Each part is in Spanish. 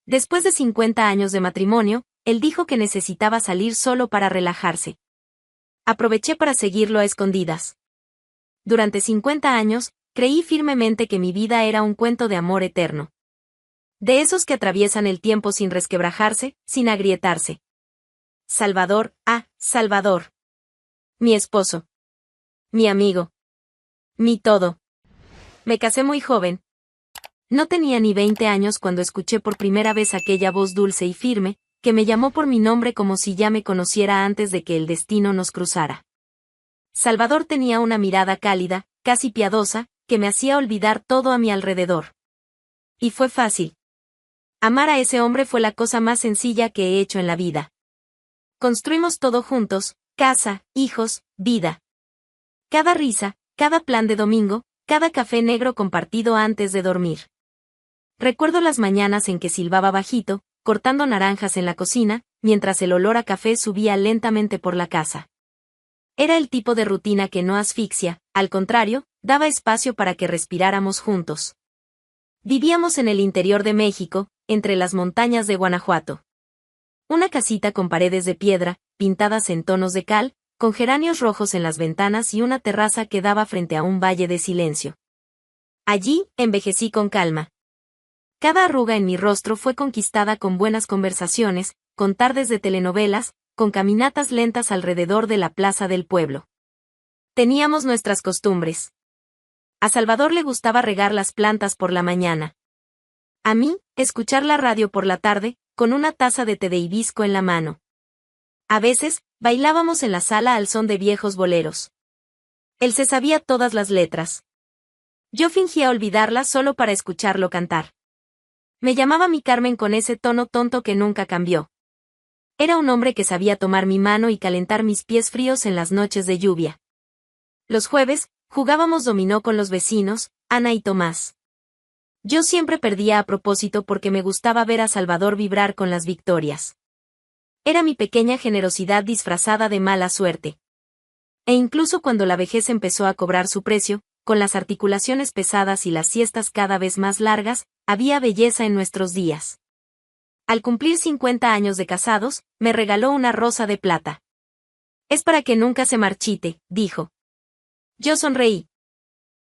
Después de 50 años de matrimonio, él dijo que necesitaba salir solo para relajarse. Aproveché para seguirlo a escondidas. Durante 50 años, creí firmemente que mi vida era un cuento de amor eterno. De esos que atraviesan el tiempo sin resquebrajarse, sin agrietarse. Salvador, Salvador. Mi esposo. Mi amigo. Mi todo. Me casé muy joven. No tenía ni 20 años cuando escuché por primera vez aquella voz dulce y firme, que me llamó por mi nombre como si ya me conociera antes de que el destino nos cruzara. Salvador tenía una mirada cálida, casi piadosa, que me hacía olvidar todo a mi alrededor. Y fue fácil. Amar a ese hombre fue la cosa más sencilla que he hecho en la vida. Construimos todo juntos, casa, hijos, vida. Cada risa, cada plan de domingo, cada café negro compartido antes de dormir. Recuerdo las mañanas en que silbaba bajito, cortando naranjas en la cocina, mientras el olor a café subía lentamente por la casa. Era el tipo de rutina que no asfixia, al contrario, daba espacio para que respiráramos juntos. Vivíamos en el interior de México, entre las montañas de Guanajuato. Una casita con paredes de piedra, pintadas en tonos de cal, con geranios rojos en las ventanas y una terraza que daba frente a un valle de silencio. Allí, envejecí con calma. Cada arruga en mi rostro fue conquistada con buenas conversaciones, con tardes de telenovelas, con caminatas lentas alrededor de la plaza del pueblo. Teníamos nuestras costumbres. A Salvador le gustaba regar las plantas por la mañana. A mí, escuchar la radio por la tarde, con una taza de té de hibisco en la mano. A veces, bailábamos en la sala al son de viejos boleros. Él se sabía todas las letras. Yo fingía olvidarlas solo para escucharlo cantar. Me llamaba mi Carmen con ese tono tonto que nunca cambió. Era un hombre que sabía tomar mi mano y calentar mis pies fríos en las noches de lluvia. Los jueves, jugábamos dominó con los vecinos, Ana y Tomás. Yo siempre perdía a propósito porque me gustaba ver a Salvador vibrar con las victorias. Era mi pequeña generosidad disfrazada de mala suerte. E incluso cuando la vejez empezó a cobrar su precio, con las articulaciones pesadas y las siestas cada vez más largas, había belleza en nuestros días. Al cumplir 50 años de casados, me regaló una rosa de plata. Es para que nunca se marchite, dijo. Yo sonreí.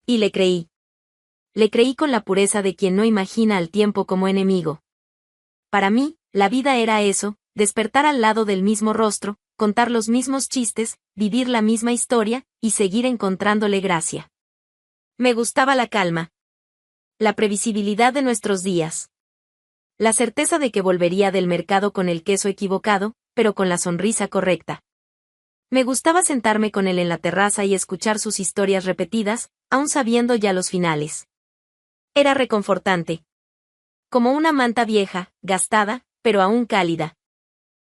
Y le creí. Le creí con la pureza de quien no imagina al tiempo como enemigo. Para mí, la vida era eso, despertar al lado del mismo rostro, contar los mismos chistes, vivir la misma historia, y seguir encontrándole gracia. Me gustaba la calma. La previsibilidad de nuestros días. La certeza de que volvería del mercado con el queso equivocado, pero con la sonrisa correcta. Me gustaba sentarme con él en la terraza y escuchar sus historias repetidas, aun sabiendo ya los finales. Era reconfortante. Como una manta vieja, gastada, pero aún cálida.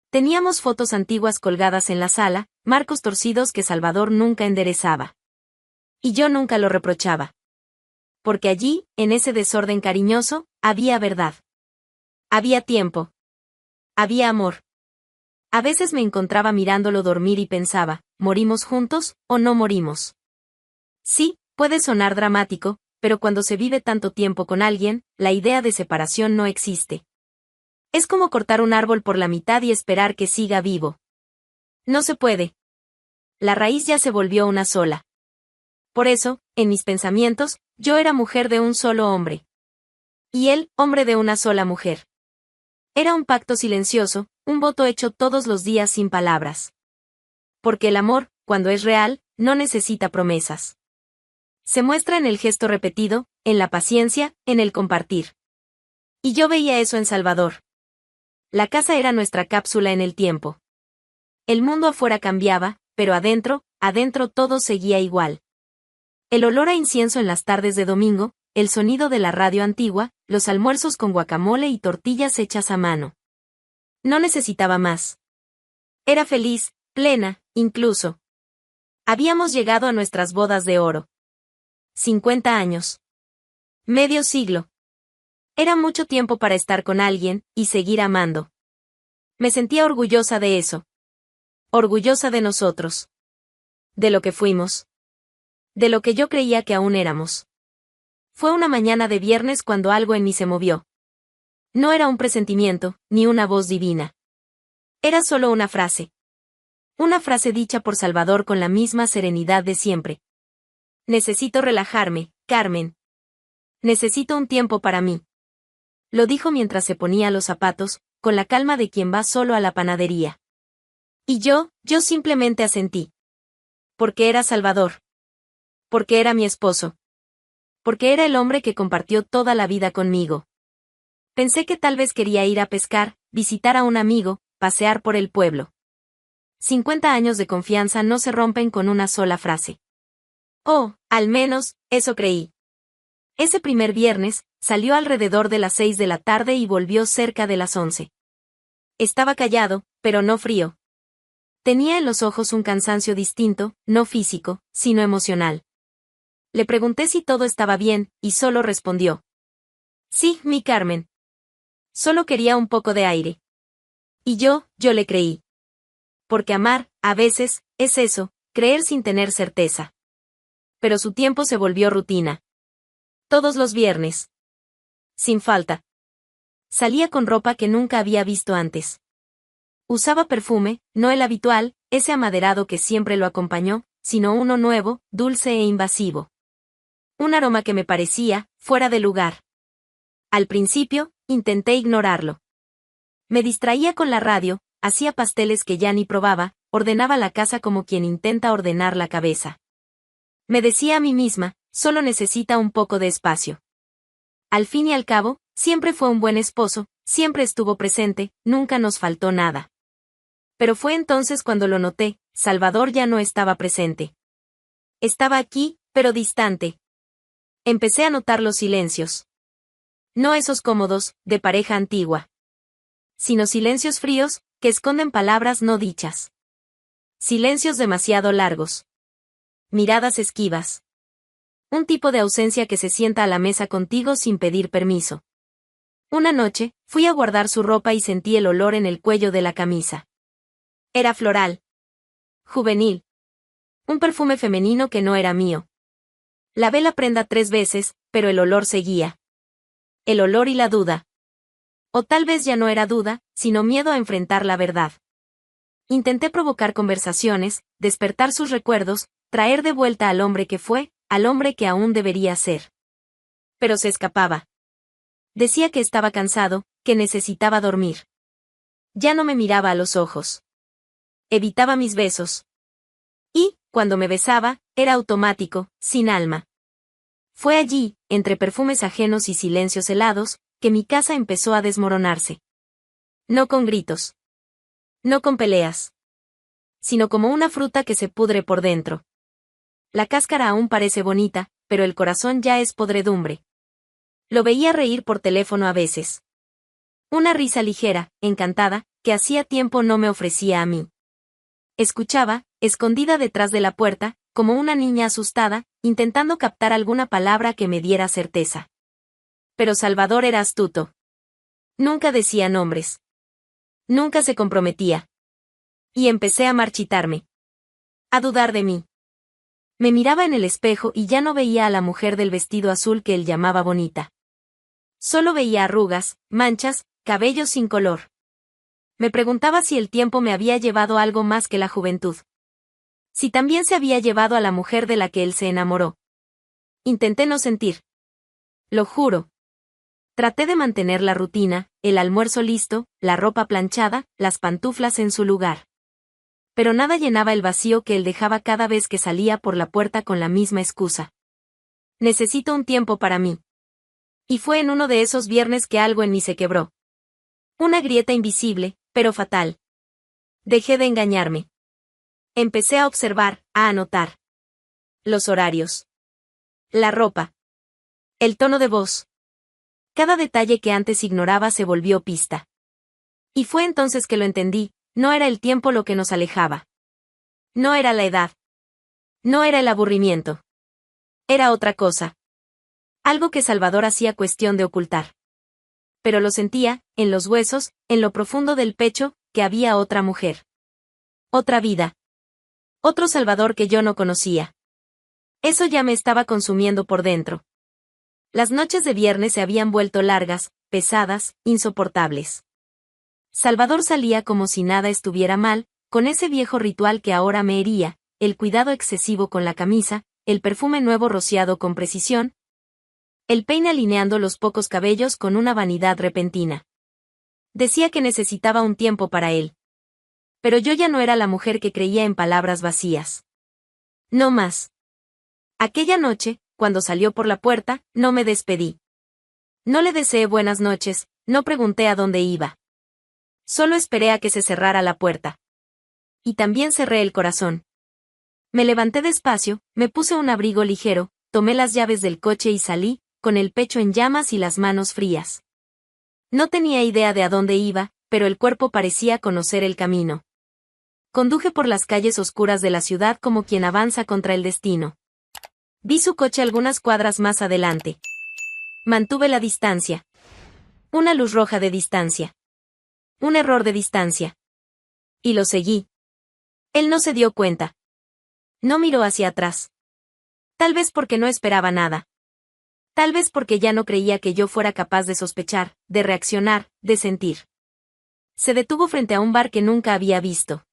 Teníamos fotos antiguas colgadas en la sala, marcos torcidos que Salvador nunca enderezaba. Y yo nunca lo reprochaba. Porque allí, en ese desorden cariñoso, había verdad. Había tiempo. Había amor. A veces me encontraba mirándolo dormir y pensaba, ¿morimos juntos, o no morimos? Sí, puede sonar dramático, pero cuando se vive tanto tiempo con alguien, la idea de separación no existe. Es como cortar un árbol por la mitad y esperar que siga vivo. No se puede. La raíz ya se volvió una sola. Por eso, en mis pensamientos, yo era mujer de un solo hombre. Y él, hombre de una sola mujer. Era un pacto silencioso, un voto hecho todos los días sin palabras. Porque el amor, cuando es real, no necesita promesas. Se muestra en el gesto repetido, en la paciencia, en el compartir. Y yo veía eso en Salvador. La casa era nuestra cápsula en el tiempo. El mundo afuera cambiaba, pero adentro todo seguía igual. El olor a incienso en las tardes de domingo, el sonido de la radio antigua, los almuerzos con guacamole y tortillas hechas a mano. No necesitaba más. Era feliz, plena, incluso. Habíamos llegado a nuestras bodas de oro. 50 años. Medio siglo. Era mucho tiempo para estar con alguien, y seguir amando. Me sentía orgullosa de eso. Orgullosa de nosotros. De lo que fuimos. De lo que yo creía que aún éramos. Fue una mañana de viernes cuando algo en mí se movió. No era un presentimiento, ni una voz divina. Era solo una frase. Una frase dicha por Salvador con la misma serenidad de siempre. Necesito relajarme, Carmen. Necesito un tiempo para mí. Lo dijo mientras se ponía los zapatos, con la calma de quien va solo a la panadería. Y yo simplemente asentí. Porque era Salvador. Porque era mi esposo. Porque era el hombre que compartió toda la vida conmigo. Pensé que tal vez quería ir a pescar, visitar a un amigo, pasear por el pueblo. 50 años de confianza no se rompen con una sola frase. Oh, al menos, eso creí. Ese primer viernes, salió alrededor de las 6 de la tarde y volvió cerca de las 11. Estaba callado, pero no frío. Tenía en los ojos un cansancio distinto, no físico, sino emocional. Le pregunté si todo estaba bien, y solo respondió. Sí, mi Carmen. Solo quería un poco de aire. Y yo le creí. Porque amar, a veces, es eso, creer sin tener certeza. Pero su tiempo se volvió rutina. Todos los viernes. Sin falta. Salía con ropa que nunca había visto antes. Usaba perfume, no el habitual, ese amaderado que siempre lo acompañó, sino uno nuevo, dulce e invasivo. Un aroma que me parecía, fuera de lugar. Al principio, intenté ignorarlo. Me distraía con la radio, hacía pasteles que ya ni probaba, ordenaba la casa como quien intenta ordenar la cabeza. Me decía a mí misma, solo necesita un poco de espacio. Al fin y al cabo, siempre fue un buen esposo, siempre estuvo presente, nunca nos faltó nada. Pero fue entonces cuando lo noté, Salvador ya no estaba presente. Estaba aquí, pero distante. Empecé a notar los silencios. No esos cómodos, de pareja antigua. Sino silencios fríos, que esconden palabras no dichas. Silencios demasiado largos. Miradas esquivas. Un tipo de ausencia que se sienta a la mesa contigo sin pedir permiso. Una noche, fui a guardar su ropa y sentí el olor en el cuello de la camisa. Era floral. Juvenil. Un perfume femenino que no era mío. Lavé la prenda 3 veces, pero el olor seguía. El olor y la duda. O tal vez ya no era duda, sino miedo a enfrentar la verdad. Intenté provocar conversaciones, despertar sus recuerdos, traer de vuelta al hombre que fue, al hombre que aún debería ser. Pero se escapaba. Decía que estaba cansado, que necesitaba dormir. Ya no me miraba a los ojos. Evitaba mis besos. Y, cuando me besaba, era automático, sin alma. Fue allí, entre perfumes ajenos y silencios helados, que mi casa empezó a desmoronarse. No con gritos. No con peleas. Sino como una fruta que se pudre por dentro. La cáscara aún parece bonita, pero el corazón ya es podredumbre. Lo veía reír por teléfono a veces. Una risa ligera, encantada, que hacía tiempo no me ofrecía a mí. Escuchaba, escondida detrás de la puerta, como una niña asustada, intentando captar alguna palabra que me diera certeza. Pero Salvador era astuto. Nunca decía nombres. Nunca se comprometía. Y empecé a marchitarme. A dudar de mí. Me miraba en el espejo y ya no veía a la mujer del vestido azul que él llamaba bonita. Solo veía arrugas, manchas, cabellos sin color. Me preguntaba si el tiempo me había llevado algo más que la juventud. Si también se había llevado a la mujer de la que él se enamoró. Intenté no sentir. Lo juro. Traté de mantener la rutina, el almuerzo listo, la ropa planchada, las pantuflas en su lugar. Pero nada llenaba el vacío que él dejaba cada vez que salía por la puerta con la misma excusa. Necesito un tiempo para mí. Y fue en uno de esos viernes que algo en mí se quebró. Una grieta invisible, pero fatal. Dejé de engañarme. Empecé a observar, a anotar. Los horarios. La ropa. El tono de voz. Cada detalle que antes ignoraba se volvió pista. Y fue entonces que lo entendí, no era el tiempo lo que nos alejaba. No era la edad. No era el aburrimiento. Era otra cosa. Algo que Salvador hacía cuestión de ocultar. Pero lo sentía, en los huesos, en lo profundo del pecho, que había otra mujer. Otra vida. Otro Salvador que yo no conocía. Eso ya me estaba consumiendo por dentro. Las noches de viernes se habían vuelto largas, pesadas, insoportables. Salvador salía como si nada estuviera mal, con ese viejo ritual que ahora me hería, el cuidado excesivo con la camisa, el perfume nuevo rociado con precisión, el peine alineando los pocos cabellos con una vanidad repentina. Decía que necesitaba un tiempo para él. Pero yo ya no era la mujer que creía en palabras vacías. No más. Aquella noche, cuando salió por la puerta, no me despedí. No le deseé buenas noches, no pregunté a dónde iba. Solo esperé a que se cerrara la puerta. Y también cerré el corazón. Me levanté despacio, me puse un abrigo ligero, tomé las llaves del coche y salí, con el pecho en llamas y las manos frías. No tenía idea de a dónde iba, pero el cuerpo parecía conocer el camino. Conduje por las calles oscuras de la ciudad como quien avanza contra el destino. Vi su coche algunas cuadras más adelante. Mantuve la distancia. Una luz roja de distancia. Un error de distancia. Y lo seguí. Él no se dio cuenta. No miró hacia atrás. Tal vez porque no esperaba nada. Tal vez porque ya no creía que yo fuera capaz de sospechar, de reaccionar, de sentir. Se detuvo frente a un bar que nunca había visto.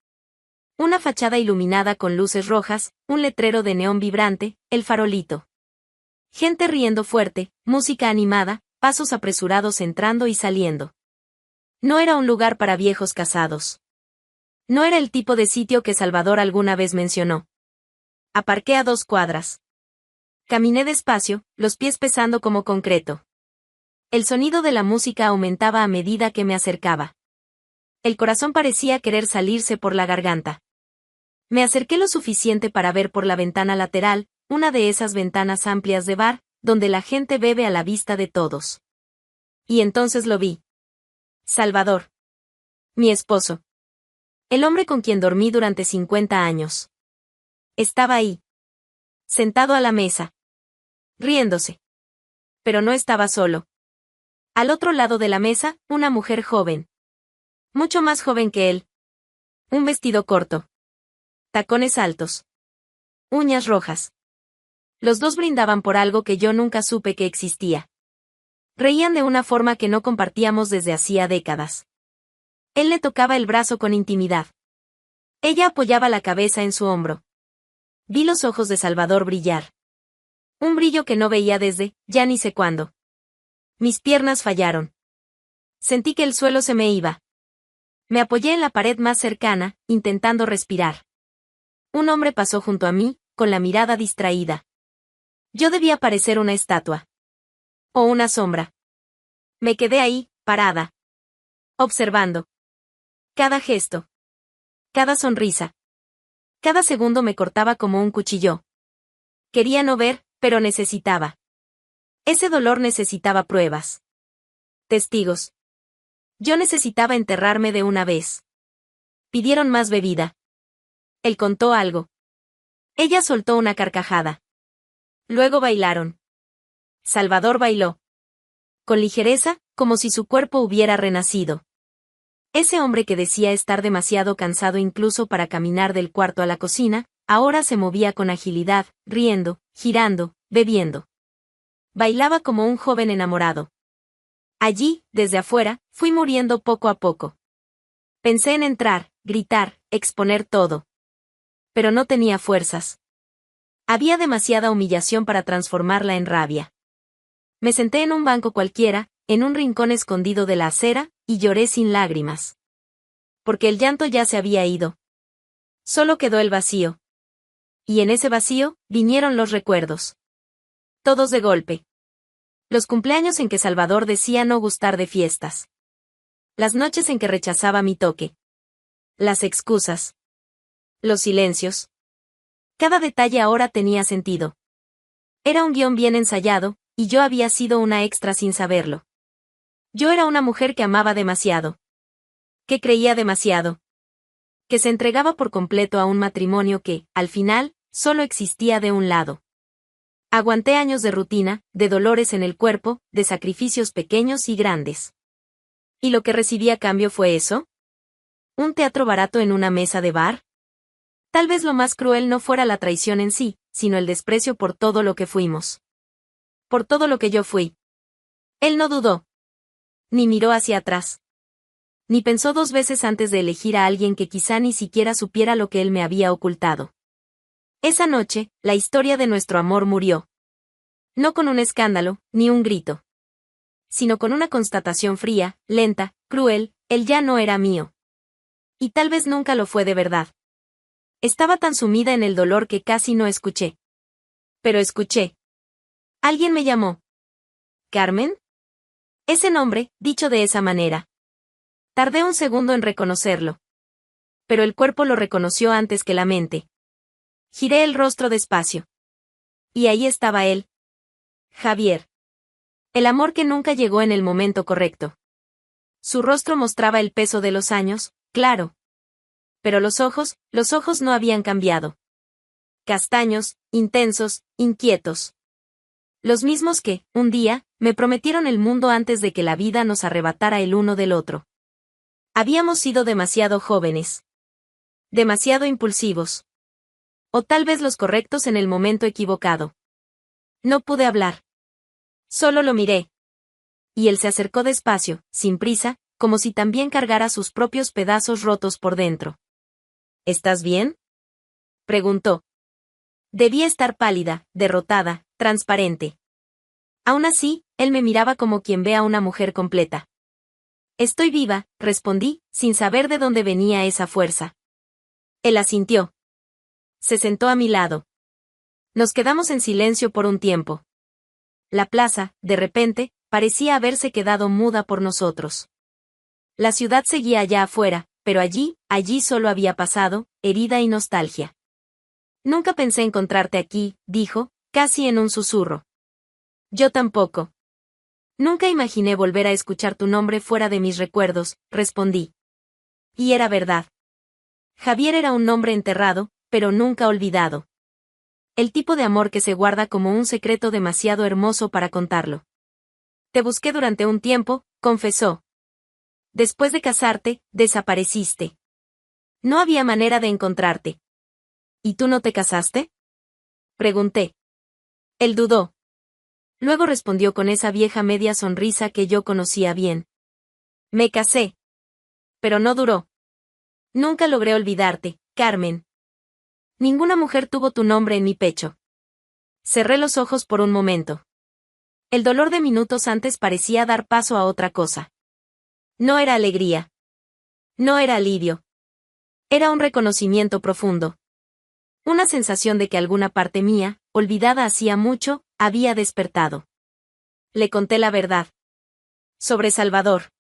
Una fachada iluminada con luces rojas, un letrero de neón vibrante, el farolito. Gente riendo fuerte, música animada, pasos apresurados entrando y saliendo. No era un lugar para viejos casados. No era el tipo de sitio que Salvador alguna vez mencionó. Aparqué a 2 cuadras. Caminé despacio, los pies pesando como concreto. El sonido de la música aumentaba a medida que me acercaba. El corazón parecía querer salirse por la garganta. Me acerqué lo suficiente para ver por la ventana lateral, una de esas ventanas amplias de bar, donde la gente bebe a la vista de todos. Y entonces lo vi. Salvador. Mi esposo. El hombre con quien dormí durante 50 años. Estaba ahí. Sentado a la mesa. Riéndose. Pero no estaba solo. Al otro lado de la mesa, una mujer joven. Mucho más joven que él. Un vestido corto. Tacones altos. Uñas rojas. Los dos brindaban por algo que yo nunca supe que existía. Reían de una forma que no compartíamos desde hacía décadas. Él le tocaba el brazo con intimidad. Ella apoyaba la cabeza en su hombro. Vi los ojos de Salvador brillar. Un brillo que no veía desde, ya ni sé cuándo. Mis piernas fallaron. Sentí que el suelo se me iba. Me apoyé en la pared más cercana, intentando respirar. Un hombre pasó junto a mí, con la mirada distraída. Yo debía parecer una estatua. O una sombra. Me quedé ahí, parada. Observando. Cada gesto. Cada sonrisa. Cada segundo me cortaba como un cuchillo. Quería no ver, pero necesitaba. Ese dolor necesitaba pruebas. Testigos. Yo necesitaba enterrarme de una vez. Pidieron más bebida. Él contó algo. Ella soltó una carcajada. Luego bailaron. Salvador bailó. Con ligereza, como si su cuerpo hubiera renacido. Ese hombre que decía estar demasiado cansado incluso para caminar del cuarto a la cocina, ahora se movía con agilidad, riendo, girando, bebiendo. Bailaba como un joven enamorado. Allí, desde afuera, fui muriendo poco a poco. Pensé en entrar, gritar, exponer todo. Pero no tenía fuerzas. Había demasiada humillación para transformarla en rabia. Me senté en un banco cualquiera, en un rincón escondido de la acera, y lloré sin lágrimas. Porque el llanto ya se había ido. Solo quedó el vacío. Y en ese vacío, vinieron los recuerdos. Todos de golpe. Los cumpleaños en que Salvador decía no gustar de fiestas. Las noches en que rechazaba mi toque. Las excusas. Los silencios. Cada detalle ahora tenía sentido. Era un guión bien ensayado, y yo había sido una extra sin saberlo. Yo era una mujer que amaba demasiado. Que creía demasiado. Que se entregaba por completo a un matrimonio que, al final, solo existía de un lado. Aguanté años de rutina, de dolores en el cuerpo, de sacrificios pequeños y grandes. ¿Y lo que recibí a cambio fue eso? ¿Un teatro barato en una mesa de bar? Tal vez lo más cruel no fuera la traición en sí, sino el desprecio por todo lo que fuimos. Por todo lo que yo fui. Él no dudó. Ni miró hacia atrás. Ni pensó 2 veces antes de elegir a alguien que quizá ni siquiera supiera lo que él me había ocultado. Esa noche, la historia de nuestro amor murió. No con un escándalo, ni un grito. Sino con una constatación fría, lenta, cruel: él ya no era mío. Y tal vez nunca lo fue de verdad. Estaba tan sumida en el dolor que casi no escuché. Pero escuché. Alguien me llamó. ¿Carmen? Ese nombre, dicho de esa manera. Tardé un segundo en reconocerlo. Pero el cuerpo lo reconoció antes que la mente. Giré el rostro despacio. Y ahí estaba él. Javier. El amor que nunca llegó en el momento correcto. Su rostro mostraba el peso de los años, claro. Pero los ojos no habían cambiado. Castaños, intensos, inquietos. Los mismos que, un día, me prometieron el mundo antes de que la vida nos arrebatara el uno del otro. Habíamos sido demasiado jóvenes. Demasiado impulsivos. O tal vez los correctos en el momento equivocado. No pude hablar. Solo lo miré. Y él se acercó despacio, sin prisa, como si también cargara sus propios pedazos rotos por dentro. ¿Estás bien?, preguntó. Debía estar pálida, derrotada, transparente. Aún así, él me miraba como quien ve a una mujer completa. Estoy viva, respondí, sin saber de dónde venía esa fuerza. Él asintió. Se sentó a mi lado. Nos quedamos en silencio por un tiempo. La plaza, de repente, parecía haberse quedado muda por nosotros. La ciudad seguía allá afuera, pero allí solo había pasado, herida y nostalgia. Nunca pensé encontrarte aquí, dijo, casi en un susurro. Yo tampoco. Nunca imaginé volver a escuchar tu nombre fuera de mis recuerdos, respondí. Y era verdad. Javier era un nombre enterrado, pero nunca olvidado. El tipo de amor que se guarda como un secreto demasiado hermoso para contarlo. Te busqué durante un tiempo, confesó. Después de casarte, desapareciste. No había manera de encontrarte. ¿Y tú no te casaste?, pregunté. Él dudó. Luego respondió con esa vieja media sonrisa que yo conocía bien. Me casé. Pero no duró. Nunca logré olvidarte, Carmen. Ninguna mujer tuvo tu nombre en mi pecho. Cerré los ojos por un momento. El dolor de minutos antes parecía dar paso a otra cosa. No era alegría. No era alivio. Era un reconocimiento profundo. Una sensación de que alguna parte mía, olvidada hacía mucho, había despertado. Le conté la verdad. Sobre Salvador.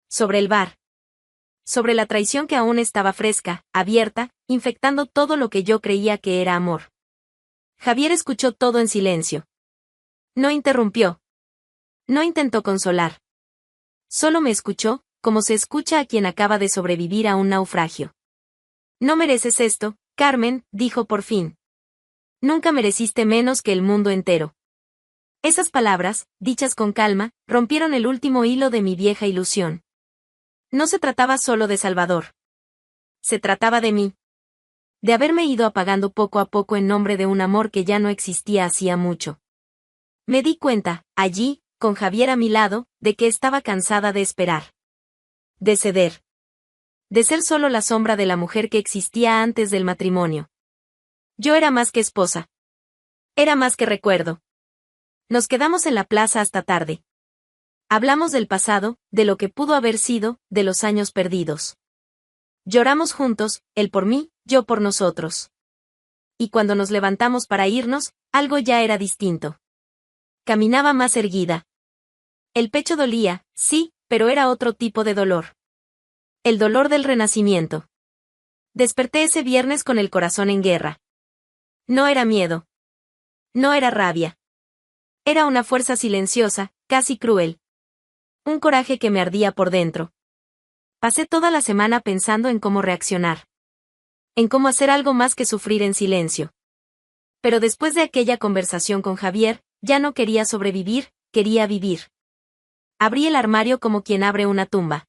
Sobre el bar. Sobre la traición que aún estaba fresca, abierta, infectando todo lo que yo creía que era amor. Javier escuchó todo en silencio. No interrumpió. No intentó consolar. Solo me escuchó, como se escucha a quien acaba de sobrevivir a un naufragio. No mereces esto, Carmen, dijo por fin. Nunca mereciste menos que el mundo entero. Esas palabras, dichas con calma, rompieron el último hilo de mi vieja ilusión. No se trataba solo de Salvador. Se trataba de mí. De haberme ido apagando poco a poco en nombre de un amor que ya no existía hacía mucho. Me di cuenta, allí, con Javier a mi lado, de que estaba cansada de esperar. De ceder. De ser solo la sombra de la mujer que existía antes del matrimonio. Yo era más que esposa. Era más que recuerdo. Nos quedamos en la plaza hasta tarde. Hablamos del pasado, de lo que pudo haber sido, de los años perdidos. Lloramos juntos, él por mí, yo por nosotros. Y cuando nos levantamos para irnos, algo ya era distinto. Caminaba más erguida. El pecho dolía, sí, pero era otro tipo de dolor. El dolor del renacimiento. Desperté ese viernes con el corazón en guerra. No era miedo. No era rabia. Era una fuerza silenciosa, casi cruel. Un coraje que me ardía por dentro. Pasé toda la semana pensando en cómo reaccionar. En cómo hacer algo más que sufrir en silencio. Pero después de aquella conversación con Javier, ya no quería sobrevivir, quería vivir. Abrí el armario como quien abre una tumba.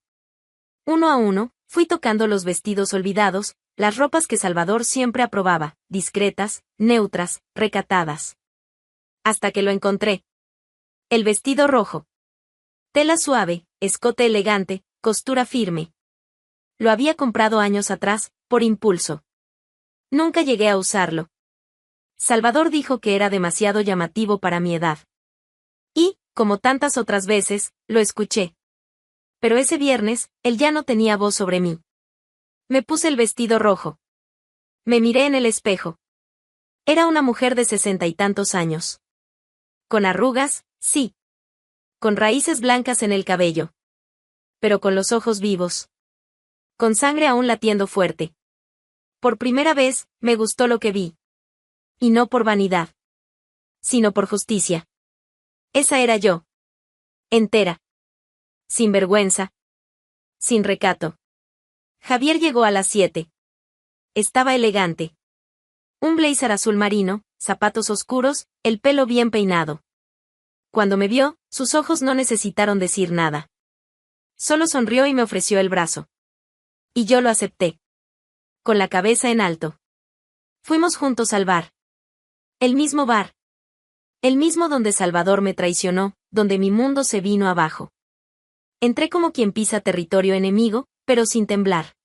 Uno a uno, fui tocando los vestidos olvidados, las ropas que Salvador siempre aprobaba, discretas, neutras, recatadas. Hasta que lo encontré. El vestido rojo. Tela suave, escote elegante, costura firme. Lo había comprado años atrás, por impulso. Nunca llegué a usarlo. Salvador dijo que era demasiado llamativo para mi edad. Y, como tantas otras veces, lo escuché. Pero ese viernes, él ya no tenía voz sobre mí. Me puse el vestido rojo. Me miré en el espejo. Era una mujer de 60 y tantos años. Con arrugas, sí. Con raíces blancas en el cabello. Pero con los ojos vivos. Con sangre aún latiendo fuerte. Por primera vez, me gustó lo que vi. Y no por vanidad. Sino por justicia. Esa era yo. Entera. Sin vergüenza. Sin recato. Javier llegó a las 7. Estaba elegante. Un blazer azul marino, zapatos oscuros, el pelo bien peinado. Cuando me vio, sus ojos no necesitaron decir nada. Solo sonrió y me ofreció el brazo. Y yo lo acepté. Con la cabeza en alto. Fuimos juntos al bar. El mismo bar. El mismo donde Salvador me traicionó, donde mi mundo se vino abajo. Entré como quien pisa territorio enemigo, pero sin temblar.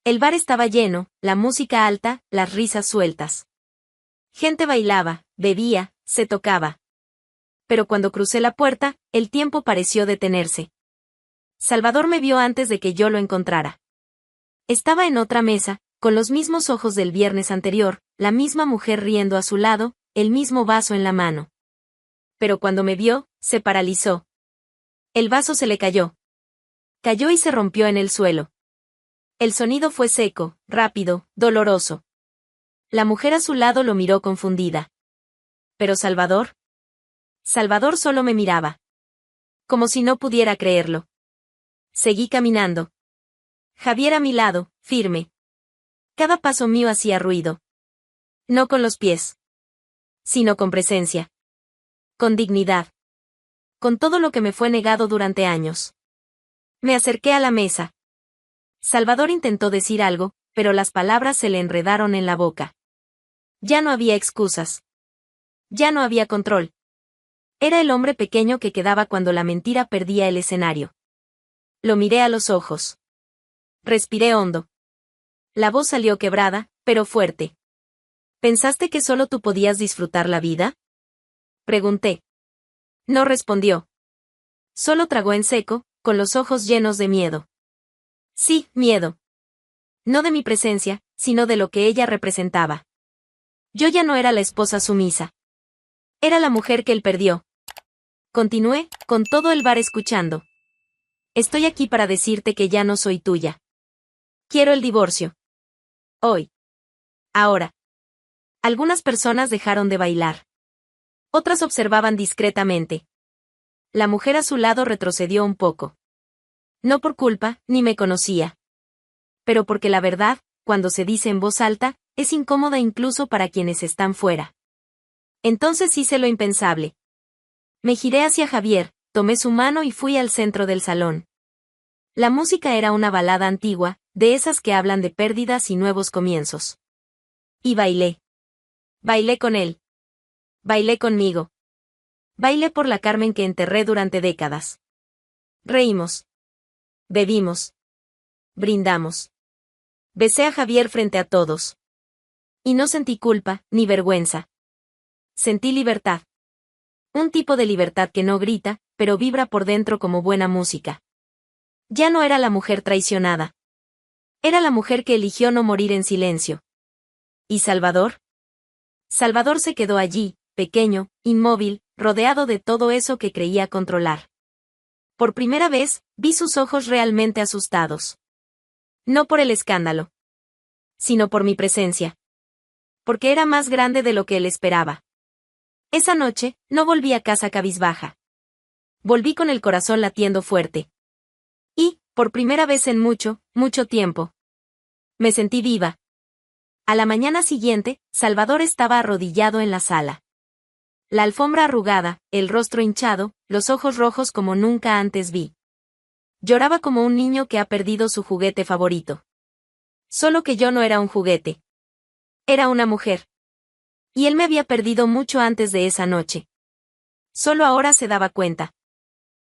El bar estaba lleno, la música alta, las risas sueltas. Gente bailaba, bebía, se tocaba. Pero cuando crucé la puerta, el tiempo pareció detenerse. Salvador me vio antes de que yo lo encontrara. Estaba en otra mesa, con los mismos ojos del viernes anterior, la misma mujer riendo a su lado, el mismo vaso en la mano. Pero cuando me vio, se paralizó. El vaso se le cayó. Cayó y se rompió en el suelo. El sonido fue seco, rápido, doloroso. La mujer a su lado lo miró confundida. ¿Pero Salvador? Salvador solo me miraba. Como si no pudiera creerlo. Seguí caminando. Javier a mi lado, firme. Cada paso mío hacía ruido. No con los pies. Sino con presencia. Con dignidad. Con todo lo que me fue negado durante años. Me acerqué a la mesa. Salvador intentó decir algo, pero las palabras se le enredaron en la boca. Ya no había excusas. Ya no había control. Era el hombre pequeño que quedaba cuando la mentira perdía el escenario. Lo miré a los ojos. Respiré hondo. La voz salió quebrada, pero fuerte. ¿Pensaste que solo tú podías disfrutar la vida? Pregunté. No respondió. Solo tragó en seco, con los ojos llenos de miedo. Sí, miedo. No de mi presencia, sino de lo que ella representaba. Yo ya no era la esposa sumisa. Era la mujer que él perdió. Continué, con todo el bar escuchando. Estoy aquí para decirte que ya no soy tuya. Quiero el divorcio. Hoy. Ahora. Algunas personas dejaron de bailar. Otras observaban discretamente. La mujer a su lado retrocedió un poco. No por culpa, ni me conocía. Pero porque la verdad, cuando se dice en voz alta, es incómoda incluso para quienes están fuera. Entonces hice lo impensable. Me giré hacia Javier, tomé su mano y fui al centro del salón. La música era una balada antigua, de esas que hablan de pérdidas y nuevos comienzos. Y bailé. Bailé con él. Bailé conmigo. Bailé por la Carmen que enterré durante décadas. Reímos. Bebimos. Brindamos. Besé a Javier frente a todos. Y no sentí culpa, ni vergüenza. Sentí libertad. Un tipo de libertad que no grita, pero vibra por dentro como buena música. Ya no era la mujer traicionada. Era la mujer que eligió no morir en silencio. ¿Y Salvador? Salvador se quedó allí, pequeño, inmóvil, rodeado de todo eso que creía controlar. Por primera vez, vi sus ojos realmente asustados. No por el escándalo. Sino por mi presencia. Porque era más grande de lo que él esperaba. Esa noche, no volví a casa cabizbaja. Volví con el corazón latiendo fuerte. Y, por primera vez en mucho, mucho tiempo, me sentí viva. A la mañana siguiente, Salvador estaba arrodillado en la sala. La alfombra arrugada, el rostro hinchado, los ojos rojos como nunca antes vi. Lloraba como un niño que ha perdido su juguete favorito. Solo que yo no era un juguete. Era una mujer. Y él me había perdido mucho antes de esa noche. Solo ahora se daba cuenta.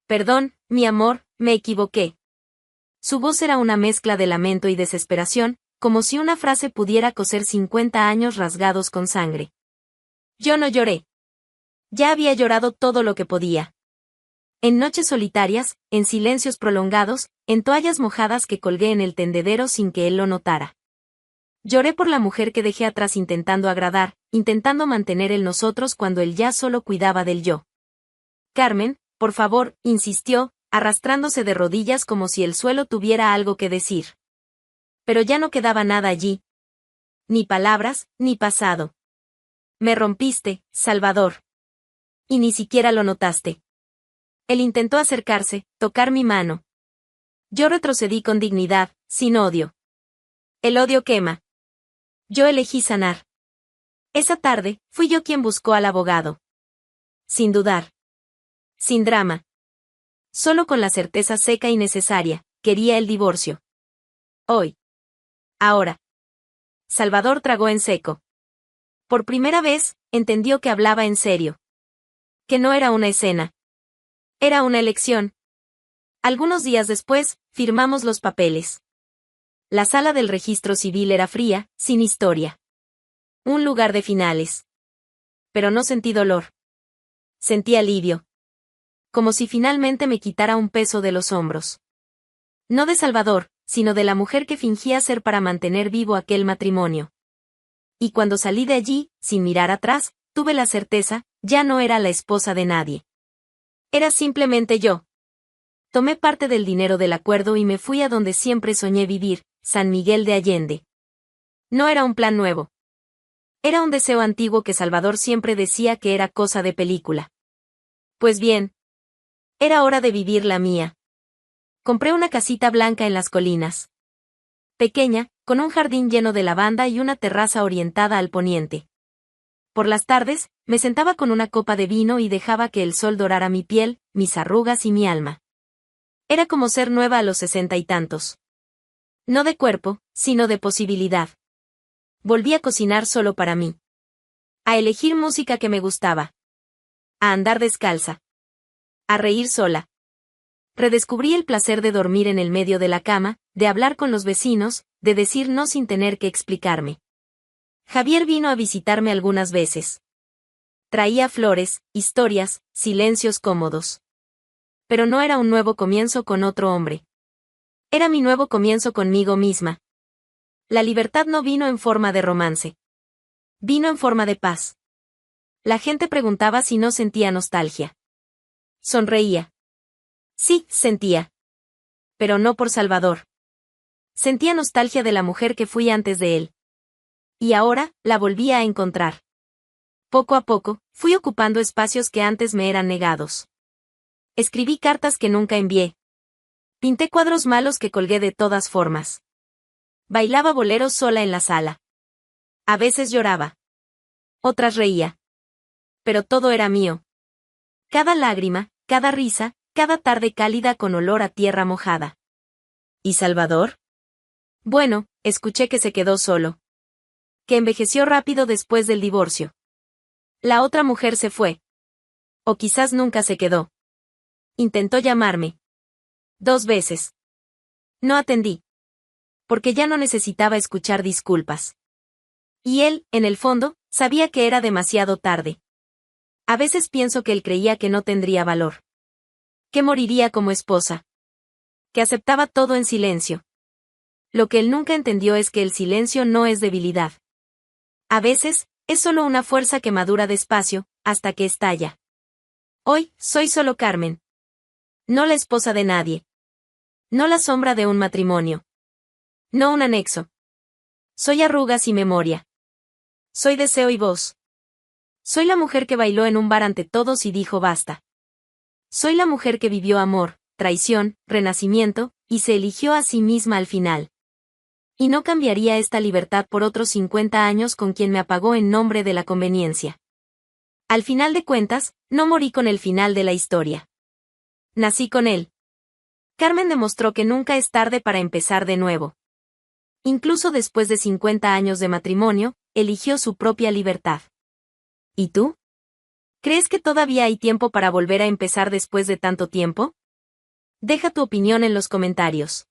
Perdón, mi amor, me equivoqué. Su voz era una mezcla de lamento y desesperación, como si una frase pudiera coser 50 años rasgados con sangre. Yo no lloré. Ya había llorado todo lo que podía. En noches solitarias, en silencios prolongados, en toallas mojadas que colgué en el tendedero sin que él lo notara. Lloré por la mujer que dejé atrás intentando agradar, intentando mantener el nosotros cuando él ya solo cuidaba del yo. Carmen, por favor, insistió, arrastrándose de rodillas como si el suelo tuviera algo que decir. Pero ya no quedaba nada allí. Ni palabras, ni pasado. Me rompiste, Salvador. Y ni siquiera lo notaste. Él intentó acercarse, tocar mi mano. Yo retrocedí con dignidad, sin odio. El odio quema. Yo elegí sanar. Esa tarde, fui yo quien buscó al abogado. Sin dudar. Sin drama. Solo con la certeza seca y necesaria, quería el divorcio. Hoy. Ahora. Salvador tragó en seco. Por primera vez, entendió que hablaba en serio. Que no era una escena. Era una elección. Algunos días después, firmamos los papeles. La sala del registro civil era fría, sin historia. Un lugar de finales. Pero no sentí dolor. Sentí alivio. Como si finalmente me quitara un peso de los hombros. No de Salvador, sino de la mujer que fingía ser para mantener vivo aquel matrimonio. Y cuando salí de allí, sin mirar atrás, tuve la certeza, ya no era la esposa de nadie. Era simplemente yo. Tomé parte del dinero del acuerdo y me fui a donde siempre soñé vivir, San Miguel de Allende. No era un plan nuevo. Era un deseo antiguo que Salvador siempre decía que era cosa de película. Pues bien, era hora de vivir la mía. Compré una casita blanca en las colinas. Pequeña, con un jardín lleno de lavanda y una terraza orientada al poniente. Por las tardes, me sentaba con una copa de vino y dejaba que el sol dorara mi piel, mis arrugas y mi alma. Era como ser nueva a los 60 y tantos. No de cuerpo, sino de posibilidad. Volví a cocinar solo para mí. A elegir música que me gustaba. A andar descalza. A reír sola. Redescubrí el placer de dormir en el medio de la cama, de hablar con los vecinos, de decir no sin tener que explicarme. Javier vino a visitarme algunas veces. Traía flores, historias, silencios cómodos. Pero no era un nuevo comienzo con otro hombre. Era mi nuevo comienzo conmigo misma. La libertad no vino en forma de romance. Vino en forma de paz. La gente preguntaba si no sentía nostalgia. Sonreía. Sí, sentía. Pero no por Salvador. Sentía nostalgia de la mujer que fui antes de él. Y ahora, la volvía a encontrar. Poco a poco, fui ocupando espacios que antes me eran negados. Escribí cartas que nunca envié. Pinté cuadros malos que colgué de todas formas. Bailaba boleros sola en la sala. A veces lloraba. Otras reía. Pero todo era mío. Cada lágrima, cada risa, cada tarde cálida con olor a tierra mojada. ¿Y Salvador? Bueno, escuché que se quedó solo. Que envejeció rápido después del divorcio. La otra mujer se fue. O quizás nunca se quedó. Intentó llamarme. 2 veces. No atendí. Porque ya no necesitaba escuchar disculpas. Y él, en el fondo, sabía que era demasiado tarde. A veces pienso que él creía que no tendría valor. Que moriría como esposa. Que aceptaba todo en silencio. Lo que él nunca entendió es que el silencio no es debilidad. A veces, es solo una fuerza que madura despacio, hasta que estalla. Hoy, soy solo Carmen. No la esposa de nadie. No la sombra de un matrimonio. No un anexo. Soy arrugas y memoria. Soy deseo y voz. Soy la mujer que bailó en un bar ante todos y dijo basta. Soy la mujer que vivió amor, traición, renacimiento, y se eligió a sí misma al final. Y no cambiaría esta libertad por otros 50 años con quien me apagó en nombre de la conveniencia. Al final de cuentas, no morí con el final de la historia. Nací con él. Carmen demostró que nunca es tarde para empezar de nuevo. Incluso después de 50 años de matrimonio, eligió su propia libertad. ¿Y tú? ¿Crees que todavía hay tiempo para volver a empezar después de tanto tiempo? Deja tu opinión en los comentarios.